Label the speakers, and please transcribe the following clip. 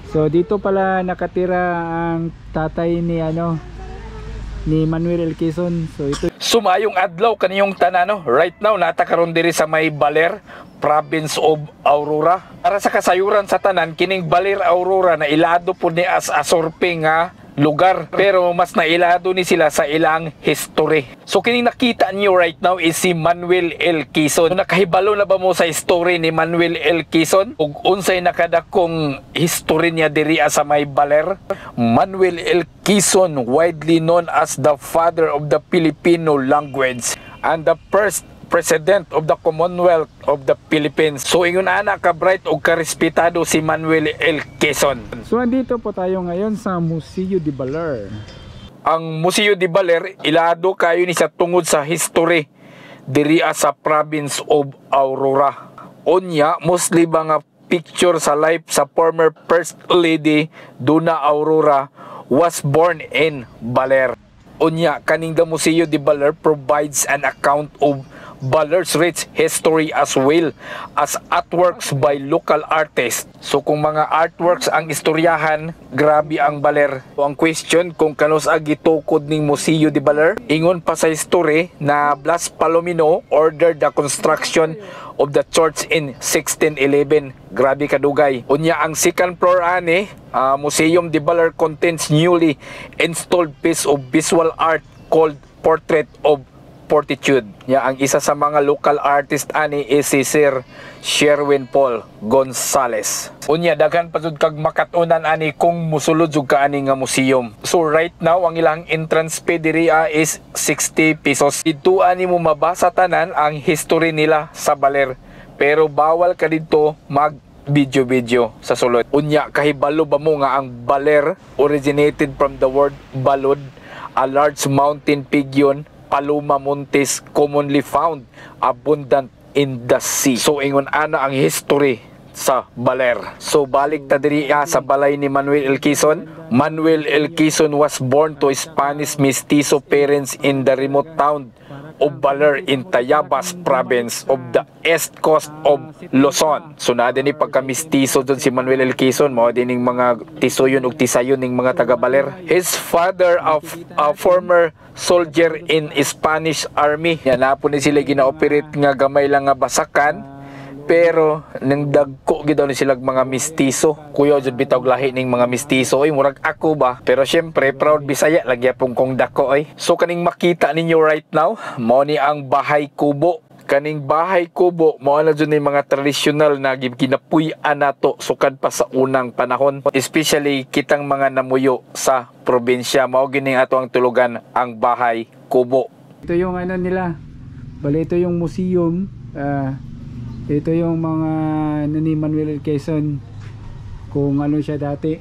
Speaker 1: So dito pala nakatira ang tatay ni ni Manuel L. Quezon. So ito
Speaker 2: Sumayong adlaw kaniyong tanano. Right now nata karon diri sa may Baler, province of Aurora. Para sa kasayuran sa tanan, kining Baler Aurora na ilado po ni as asorping nga lugar, pero mas nailado ni sila sa ilang history. So kining nakita niyo right now is si Manuel L. Quezon. Nakahibalo na ba mo sa history ni Manuel L. Quezon ug unsay nakadakong history niya diri sa may Baler? Manuel L. Quezon, widely known as the father of the Filipino language and the first President of the Commonwealth of the Philippines. So ingon ana ka bright ug karespetado si Manuel L. Quezon.
Speaker 1: So andito po tayo ngayon sa Museo de Baler.
Speaker 2: Ang Museo de Baler ilado kayo ni sa tungod sa history diri sa province of Aurora. Unya mostly mga picture sa life sa former First Lady Duna Aurora was born in Baler. Unya kaning the Museo de Baler provides an account of Baler's rich history as well as artworks by local artists. So kung mga artworks ang istoryahan, grabe ang Baler. So ang question kung kanos gitukod ning Museo de Baler, ingon pa sa history na Blas Palomino ordered the construction of the church in 1611. Grabe kadugay. Unya ang second floor ani, Museum de Baler contains newly installed piece of visual art called Portrait of Fortitude. Ang isa sa mga local artist ani is si Sir Sherwin Paul Gonzales. Unya daghan pa jud kag makatunan ani kung musulod jud ka ani nga museum. So right now ang ilang entrance fee diri is 60 pesos. Dito ani mo mabasa tanan ang history nila sa Baler. Pero bawal ka dito mag video sa sulod. Unya kahibalo ba mo nga ang Baler originated from the word balod, a large mountain pigeon, Paloma montes commonly found abundant in the sea. So ingon ana ang history sa Baler. So balik ta diri sa balay ni Manuel L. Quezon. Manuel L. Quezon was born to Spanish mestizo parents in the remote town of Baler in Tayabas province of the east coast of Luzon. So na din ni pagka-mestizo dun si Manuel L. Quezon, mao din ning mga tisoyon ug tisayon ning mga taga Baler. His father of a former soldier in Spanish army. Yan na po ni sila gina-operate nga gamay lang nga basakan. Pero nang dagko gid daw ni sila mga mestizo. Kuya jud bitaw lahi ning mga mestizo ay murag ako ba. Pero syempre proud Bisaya lagi apong kong dako ay. So kaning makita ninyo right now, mao ni ang bahay kubo. Kaning bahay kubo mao na jud ni mga traditional na ginapuy-an nato sukad pa sa unang panahon. Especially kitang mga namuyo sa probinsya, mao gini ato ang tulugan ang bahay kubo.
Speaker 1: Ito yung nila. Bali ito yung museum. Ito yung mga ni Manuel L. Quezon kung ano siya dati.